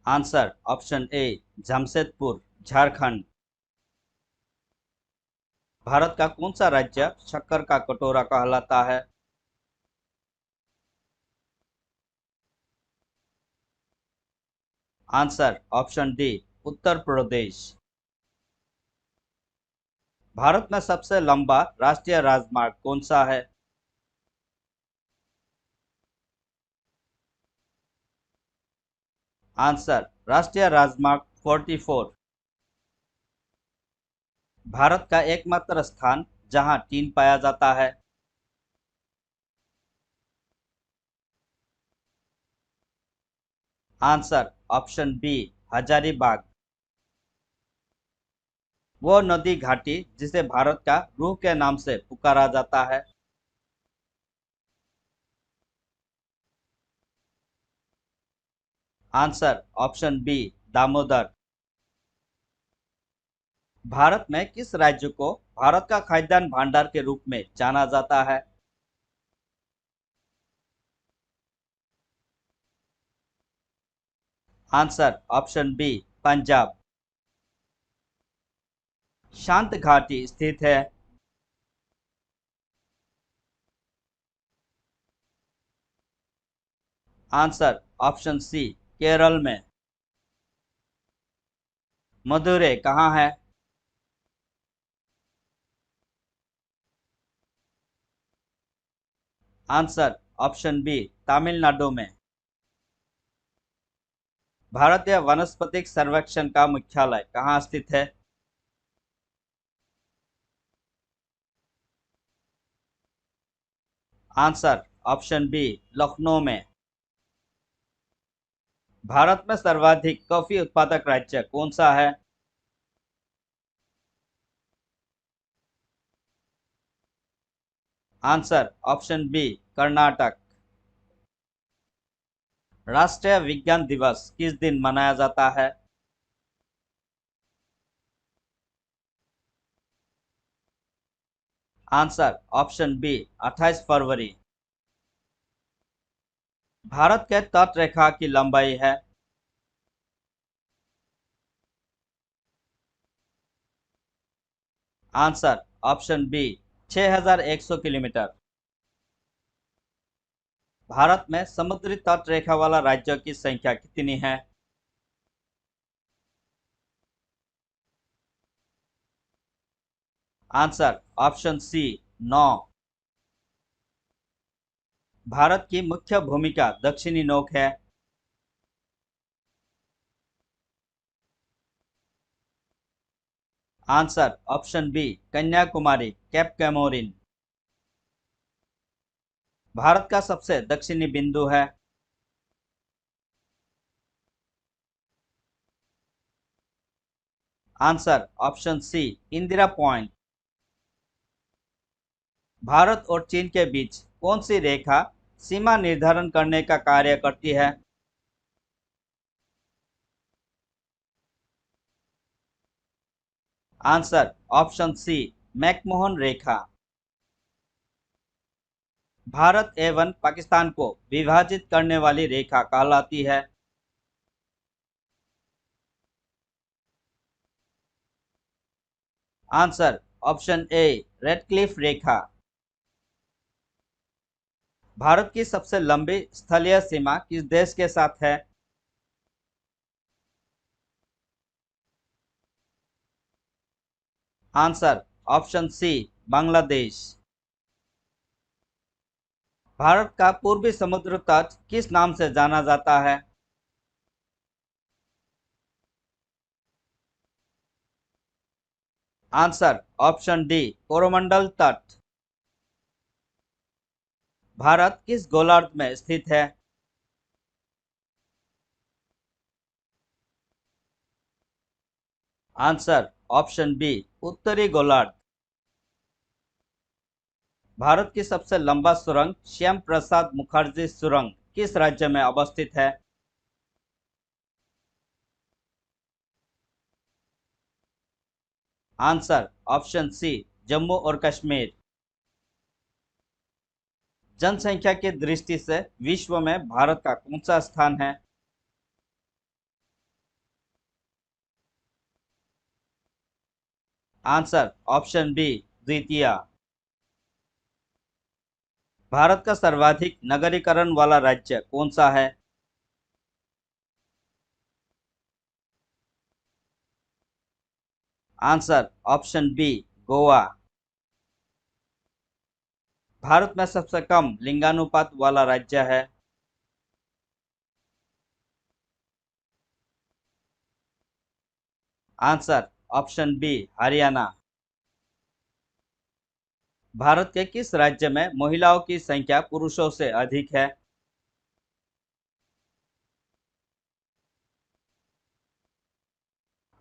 Answer option ए जमशेदपुर, झारखंड। भारत का कौन सा राज्य शक्कर का कटोरा कहलाता है? Answer option D Uttar Pradesh. Bharat में सबसे लंबा राष्ट्रीय राजमार्ग कौन सा है? आंसर राष्ट्रीय राजमार्ग 44। भारत का एकमात्र स्थान जहां टीन पाया जाता है? Answer option B Hazaribagh. वो नदी घाटी जिसे भारत का रूह के नाम से पुकारा जाता है? Answer option B Damodar. Bharat में किस राज्य को भारत का खाद्यान्न भंडार के रूप में जाना जाता है? Answer option B Punjab. शांत घाटी स्थित है? आंसर ऑप्शन सी केरल में। मदुरै कहाँ है? आंसर ऑप्शन बी तमिलनाडु में। भारतीय वनस्पतिक सर्वेक्षण का मुख्यालय कहाँ स्थित है? आंसर ऑप्शन बी लखनऊ में। भारत में सर्वाधिक कॉफी उत्पादक राज्य कौन सा है? Answer option B Karnataka. राष्ट्रीय विज्ञान दिवस किस दिन मनाया जाता है? आंसर ऑप्शन बी 28 फरवरी। भारत के तट रेखा की लंबाई है? Answer option B 6100 kilometre. Bharat में समुद्री तट रेखा वाला राज्य की संख्या कितनी है? आंसर ऑप्शन सी 9। भारत की मुख्य भूमिका दक्षिणी नोक है? Answer option B Kanyakumari cap Comorin. Bharat का सबसे दक्षिणी बिंदु है? Answer option C Indira point. Bharat और चीन के बीच कौन सी रेखा सीमा निर्धारण करने का कार्य करती है? आंसर ऑप्शन सी मैकमोहन रेखा। भारत एवं पाकिस्तान को विभाजित करने वाली रेखा कहलाती है? आंसर ऑप्शन ए रेडक्लिफ रेखा। भारत की सबसे लंबी स्थलीय सीमा किस देश के साथ है? Answer option C Bangladesh. Bharat का पूर्वी समुद्र तट किस नाम से जाना जाता है? आंसर ऑप्शन डी कोरोमंडल तट। भारत किस गोलार्ध में स्थित है? आंसर ऑप्शन बी उत्तरी गोलार्ध। भारत की सबसे लंबा सुरंग श्याम प्रसाद मुखर्जी सुरंग किस राज्य में अवस्थित है? आंसर ऑप्शन सी जम्मू और कश्मीर। जनसंख्या की दृष्टि से विश्व में भारत का कौन सा स्थान है? आंसर ऑप्शन बी द्वितीय। भारत का सर्वाधिक नगरीकरण वाला राज्य कौन सा है? Answer option B Goa. Bharat में सबसे कम लिंगानुपात वाला राज्य है? Answer option B Haryana. Bharat के किस राज्य में महिलाओं की संख्या पुरुषों से अधिक है?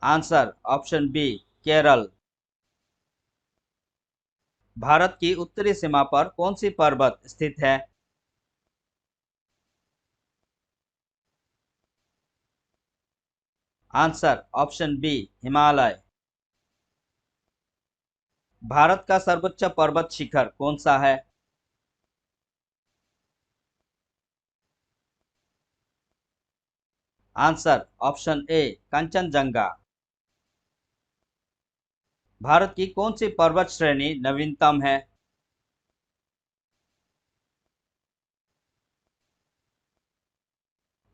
Answer option B Kerala. Bharat की उत्तरी सीमा पर कौन सी पर्वत स्थित है? Answer option B Himalaya. Bharat का सर्वोच्च पर्वत शिखर कौन सा है? Answer option A Kanchenjunga. Bharat की कौन सी पर्वत श्रेणी नवीनतम है?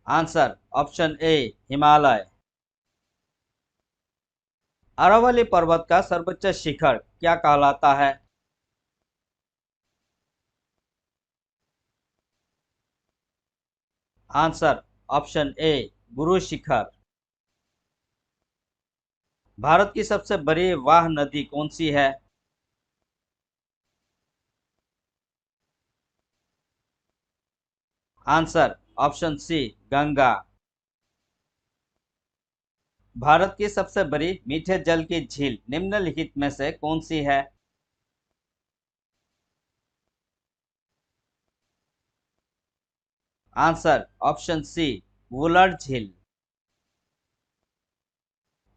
Answer option A Himalaya. Aravalli पर्वत का सर्वोच्च शिखर क्या कहलाता है? आंसर ऑप्शन ए गुरु शिखर। भारत की सबसे बड़ी वाह नदी कौन सी है? Answer option C Ganga. Bharat की सबसे बड़ी मीठे जल की झील निम्नलिखित में से कौन सी है? आंसर ऑप्शन सी वुलर झील।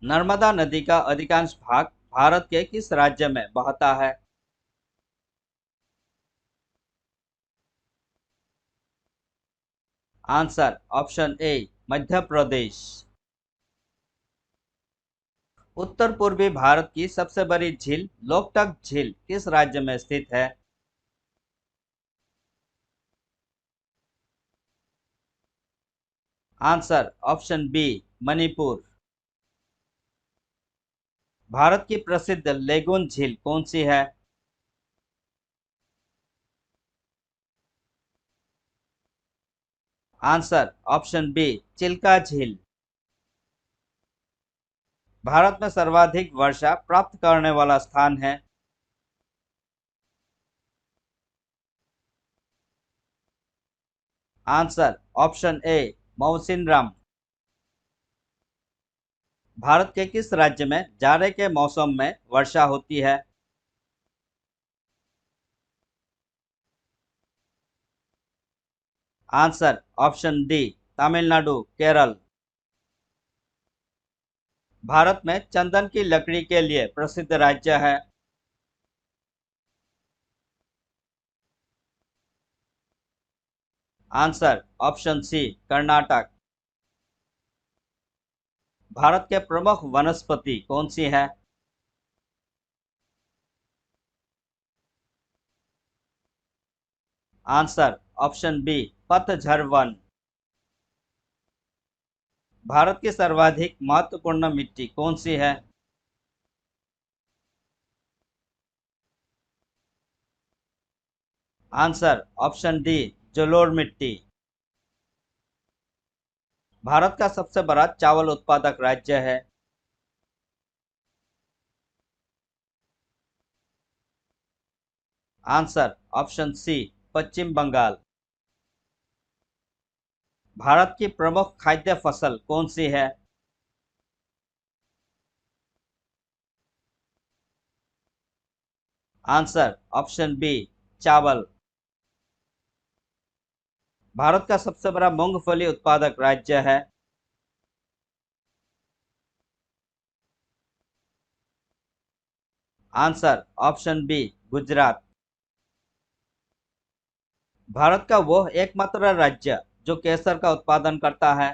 नर्मदा नदी का अधिकांश भाग भारत के किस राज्य में बहता है? आंसर ऑप्शन ए मध्य प्रदेश। उत्तर पूर्वी भारत की सबसे बड़ी झील लोकटक झील किस राज्य में स्थित है? Answer option B Manipur. Bharat की प्रसिद्ध लेगून झील कौन सी है? आंसर ऑप्शन बी चिल्का झील। भारत में सर्वाधिक वर्षा प्राप्त करने वाला स्थान है? आंसर ऑप्शन ए मौसिनराम। भारत के किस राज्य में जाड़े के मौसम में वर्षा होती है? Answer option D Tamil Nadu Kerala. Bharat में चंदन की लकड़ी के लिए प्रसिद्ध राज्य है? Answer option C Karnataka. Bharat के प्रमुख वनस्पति कौन सी है? आंसर ऑप्शन बी पतझड़ वन। भारत की सर्वाधिक महत्वपूर्ण मिट्टी कौन सी है? आंसर ऑप्शन डी जलोढ़ मिट्टी। भारत का सबसे बड़ा चावल उत्पादक राज्य है? आंसर ऑप्शन सी पश्चिम बंगाल। भारत की प्रमुख खाद्य फसल कौन सी है? आंसर ऑप्शन बी चावल। भारत का सबसे बड़ा मूंगफली उत्पादक राज्य है? Answer option B Gujarat. Bharat का वह एकमात्र राज्य जो केसर का उत्पादन करता है?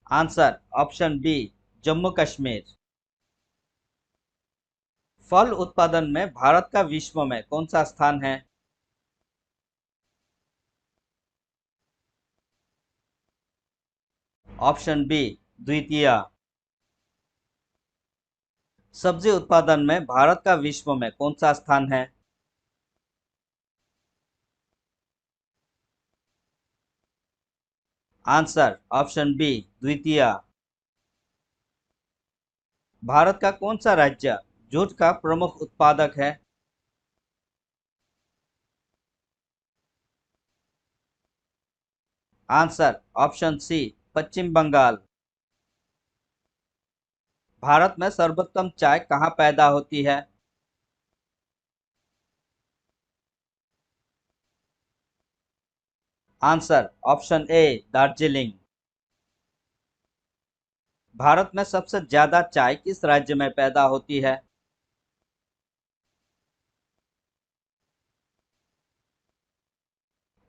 Answer option B Jammu Kashmir. फल उत्पादन में भारत का विश्व में कौन सा स्थान है? ऑप्शन बी द्वितीय। सब्जी उत्पादन में भारत का विश्व में कौन सा स्थान है? आंसर ऑप्शन बी द्वितीय। भारत का कौन सा राज्य जूट का प्रमुख उत्पादक है? आंसर ऑप्शन सी पश्चिम बंगाल। भारत में सर्वोत्तम चाय कहाँ पैदा होती है? आंसर ऑप्शन ए दार्जिलिंग। भारत में सबसे ज्यादा चाय किस राज्य में पैदा होती है?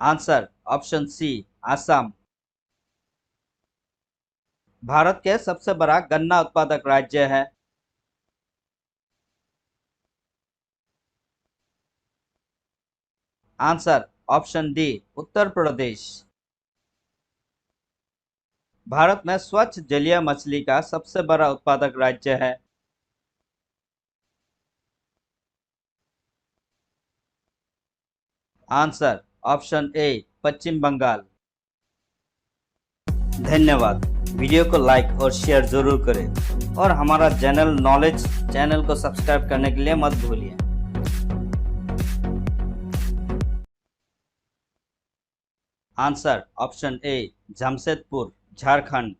Answer option C Assam. Bharat के सबसे बड़ा गन्ना उत्पादक राज्य है? Answer option D Uttar Pradesh. Bharat में स्वच्छ जलीय मछली का सबसे बड़ा उत्पादक राज्य है? आंसर ऑप्शन ए पश्चिम बंगाल। धन्यवाद। वीडियो को लाइक और शेयर जरूर करें और हमारा जनरल नॉलेज चैनल को सब्सक्राइब करने के लिए मत भूलिए। आंसर ऑप्शन ए जमशेदपुर झारखंड।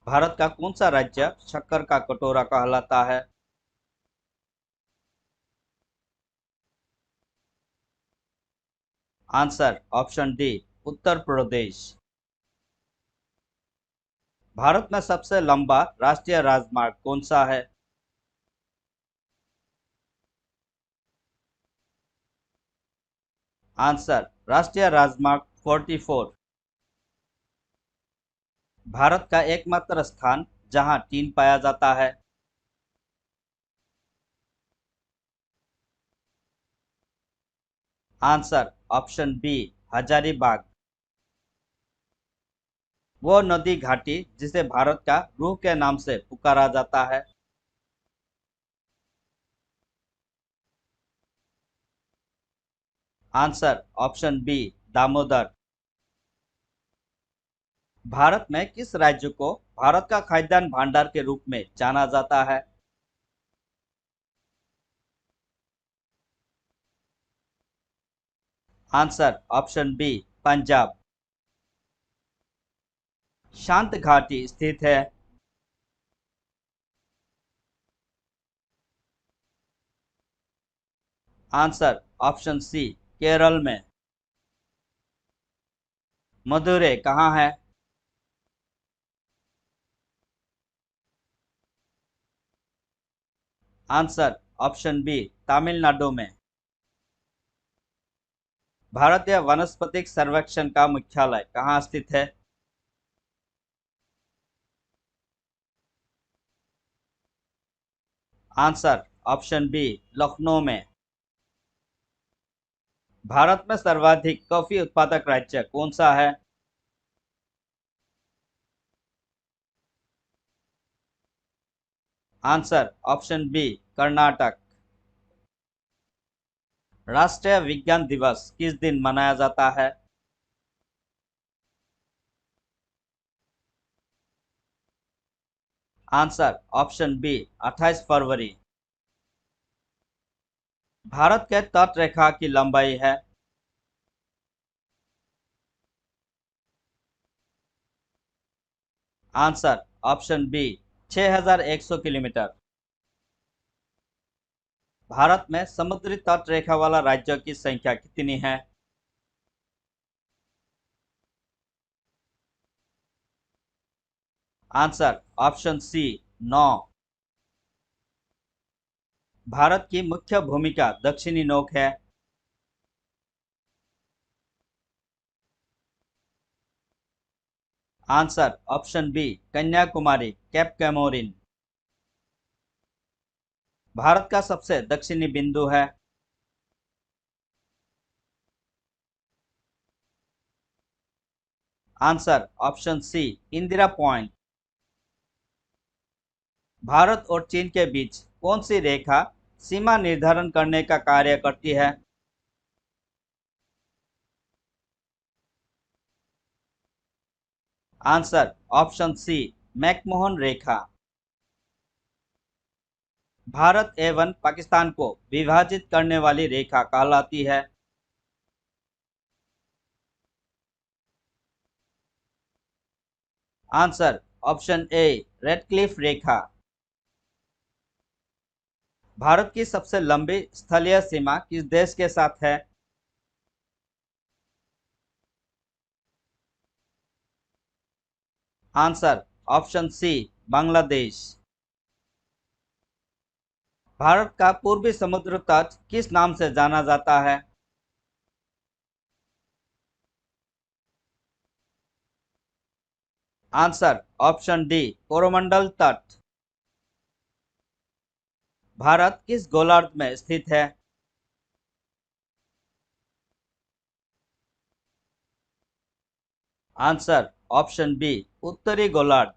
भारत का कौन सा राज्य शक्कर का कटोरा कहलाता है? Answer option D Uttar Pradesh. Bharat में सबसे लंबा राष्ट्रीय राजमार्ग कौन सा है? आंसर राष्ट्रीय राजमार्ग 44। भारत का एकमात्र स्थान जहां टीन पाया जाता है? Answer option B Hazaribagh. वो नदी घाटी जिसे भारत का रूह के नाम से पुकारा जाता है? Answer option B Damodar. Bharat में किस राज्य को भारत का खाद्यान्न भंडार के रूप में जाना जाता है? Answer option B Punjab. शांत घाटी स्थित है? आंसर ऑप्शन सी केरल में। मदुरै कहाँ है? आंसर ऑप्शन बी तमिलनाडु में। भारतीय वनस्पतिक सर्वेक्षण का मुख्यालय कहाँ स्थित है? आंसर ऑप्शन बी लखनऊ में। भारत में सर्वाधिक कॉफी उत्पादक राज्य कौन सा है? Answer option B Karnataka. राष्ट्रीय विज्ञान दिवस किस दिन मनाया जाता है? आंसर ऑप्शन बी 28 फरवरी। भारत के तट रेखा की लंबाई है? Answer option B 6100 kilometre. Bharat में समुद्री तट रेखा वाला राज्यों की संख्या कितनी है? आंसर ऑप्शन सी 9। भारत की मुख्य भूमिका दक्षिणी नोक है? Answer option B Kanyakumari cap Comorin. Bharat का सबसे दक्षिणी बिंदु है। Answer option C Indira point. Bharat और चीन के बीच कौन सी रेखा सीमा निर्धारण करने का कार्य करती है? आंसर ऑप्शन सी मैकमोहन रेखा। भारत एवं पाकिस्तान को विभाजित करने वाली रेखा कहलाती है। आंसर ऑप्शन ए रेडक्लिफ रेखा। भारत की सबसे लंबी स्थलीय सीमा किस देश के साथ है? Answer option C Bangladesh. Bharat का पूर्वी समुद्र तट किस नाम से जाना जाता है? आंसर ऑप्शन डी कोरोमंडल तट। भारत किस गोलार्ध में स्थित है? आंसर ऑप्शन बी उत्तरी गोलार्ध।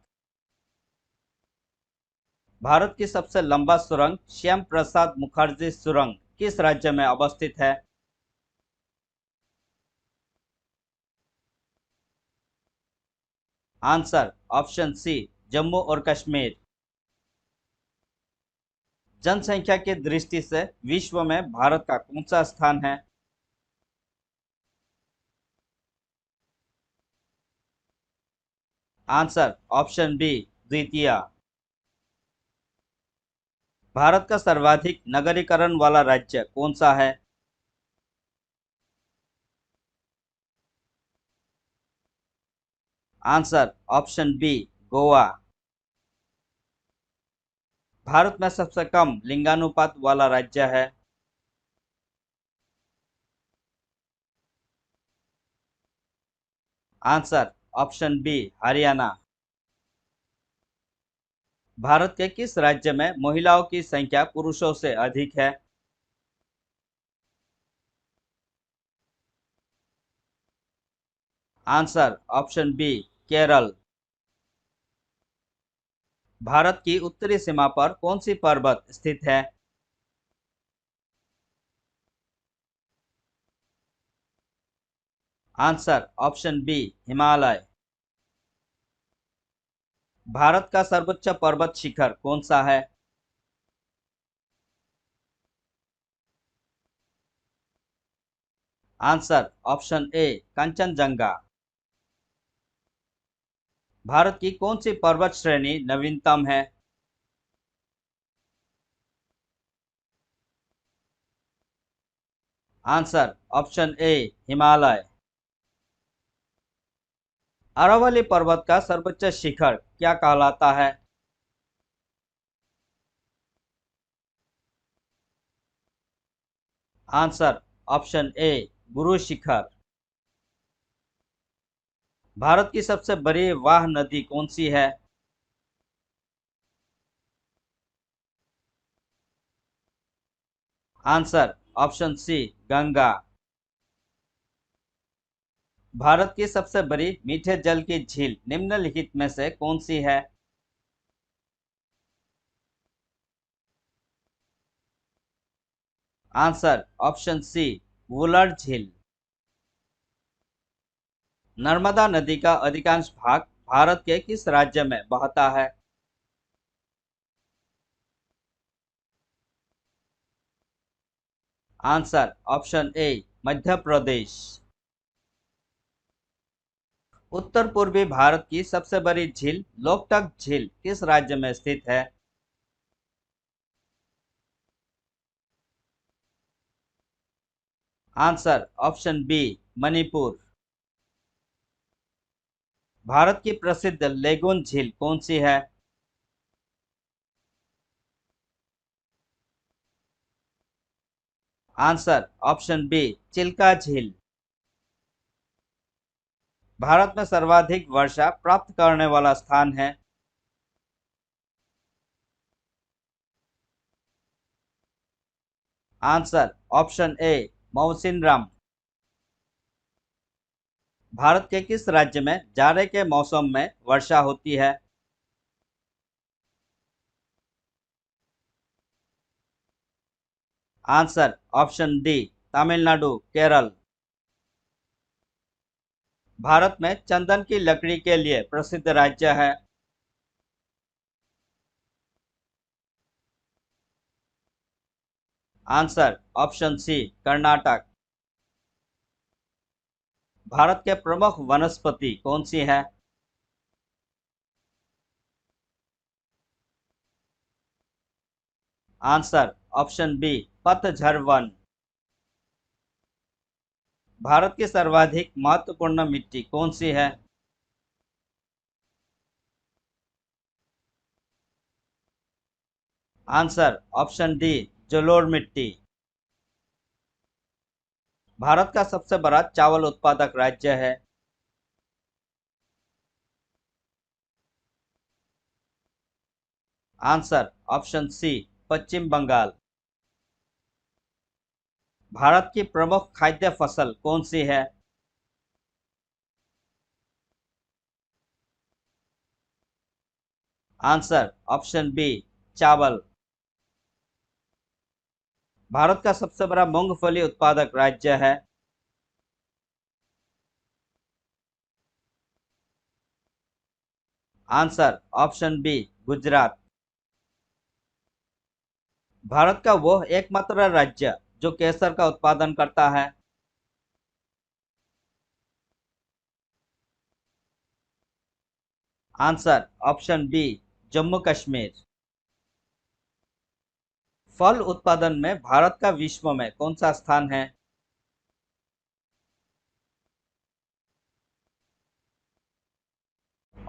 भारत की सबसे लंबा सुरंग श्याम प्रसाद मुखर्जी सुरंग किस राज्य में अवस्थित है? आंसर ऑप्शन सी जम्मू और कश्मीर। जनसंख्या की दृष्टि से विश्व में भारत का कौन सा स्थान है? आंसर ऑप्शन बी द्वितीय। भारत का सर्वाधिक नगरीकरण वाला राज्य कौन सा है? Answer option B Goa. Bharat में सबसे कम लिंगानुपात वाला राज्य है। Answer option B Haryana. Bharat के किस राज्य में महिलाओं की संख्या पुरुषों से अधिक है? Answer option B Kerala. Bharat की उत्तरी सीमा पर कौन सी पर्वत स्थित है? Answer option B Himalaya. Bharat का सर्वोच्च पर्वत शिखर कौन सा है? Answer option A Kanchenjunga. Bharat की कौन सी पर्वत श्रेणी नवीनतम है? Answer option A Himalaya. Aravalli पर्वत का सर्वोच्च शिखर क्या कहलाता है? आंसर ऑप्शन ए गुरु शिखर। भारत की सबसे बड़ी वाह नदी कौन सी है? Answer option C Ganga. Bharat की सबसे बड़ी मीठे जल की झील निम्नलिखित में से कौन सी है? आंसर ऑप्शन सी वुलर झील। नर्मदा नदी का अधिकांश भाग भारत के किस राज्य में बहता है? आंसर ऑप्शन ए मध्य प्रदेश। उत्तर पूर्वी भारत की सबसे बड़ी झील लोकटक झील किस राज्य में स्थित है? Answer option B Manipur. Bharat की प्रसिद्ध लेगून झील कौन सी है? आंसर ऑप्शन बी चिल्का झील। भारत में सर्वाधिक वर्षा प्राप्त करने वाला स्थान है? आंसर ऑप्शन ए मौसिनराम। भारत के किस राज्य में जाड़े के मौसम में वर्षा होती है? Answer option D Tamil Nadu Kerala. Bharat में चंदन की लकड़ी के लिए प्रसिद्ध राज्य है? Answer option C Karnataka. Bharat के प्रमुख वनस्पति कौन सी है? आंसर ऑप्शन बी पतझड़ वन। भारत की सर्वाधिक महत्वपूर्ण मिट्टी कौन सी है? आंसर ऑप्शन डी जलोढ़ मिट्टी। भारत का सबसे बड़ा चावल उत्पादक राज्य है? आंसर ऑप्शन सी पश्चिम बंगाल। भारत की प्रमुख खाद्य फसल कौन सी है? आंसर ऑप्शन बी चावल। भारत का सबसे बड़ा मूंगफली उत्पादक राज्य है? Answer option B Gujarat. Bharat का वह एकमात्र राज्य जो केसर का उत्पादन करता है? Answer option B Jammu Kashmir. फल उत्पादन में भारत का विश्व में कौन सा स्थान है?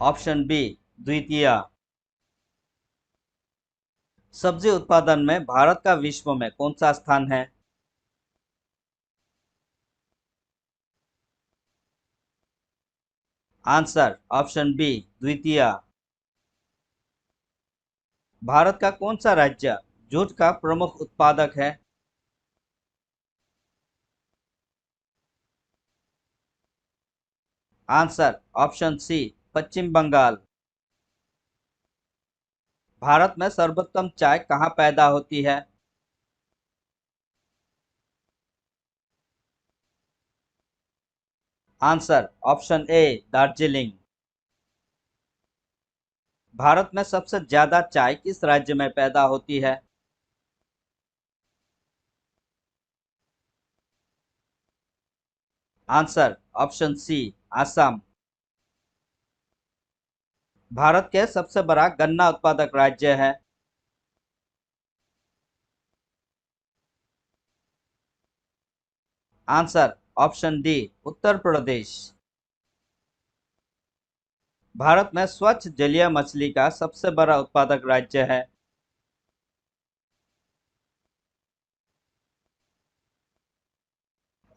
ऑप्शन बी द्वितीय। सब्जी उत्पादन में भारत का विश्व में कौन सा स्थान है? आंसर ऑप्शन बी द्वितीय। भारत का कौन सा राज्य जूट का प्रमुख उत्पादक है? आंसर ऑप्शन सी पश्चिम बंगाल। भारत में सर्वोत्तम चाय कहाँ पैदा होती है? आंसर ऑप्शन ए दार्जिलिंग। भारत में सबसे ज्यादा चाय किस राज्य में पैदा होती है? Answer option C Assam. Bharat के सबसे बड़ा गन्ना उत्पादक राज्य है? Answer option D Uttar Pradesh. Bharat में स्वच्छ जलीय मछली का सबसे बड़ा उत्पादक राज्य है?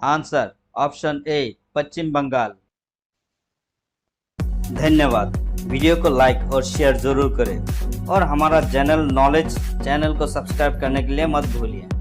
आंसर ऑप्शन ए पश्चिम बंगाल। धन्यवाद। वीडियो को लाइक और शेयर जरूर करें और हमारा चैनल नॉलेज चैनल को सब्सक्राइब करने के लिए मत भूलिए।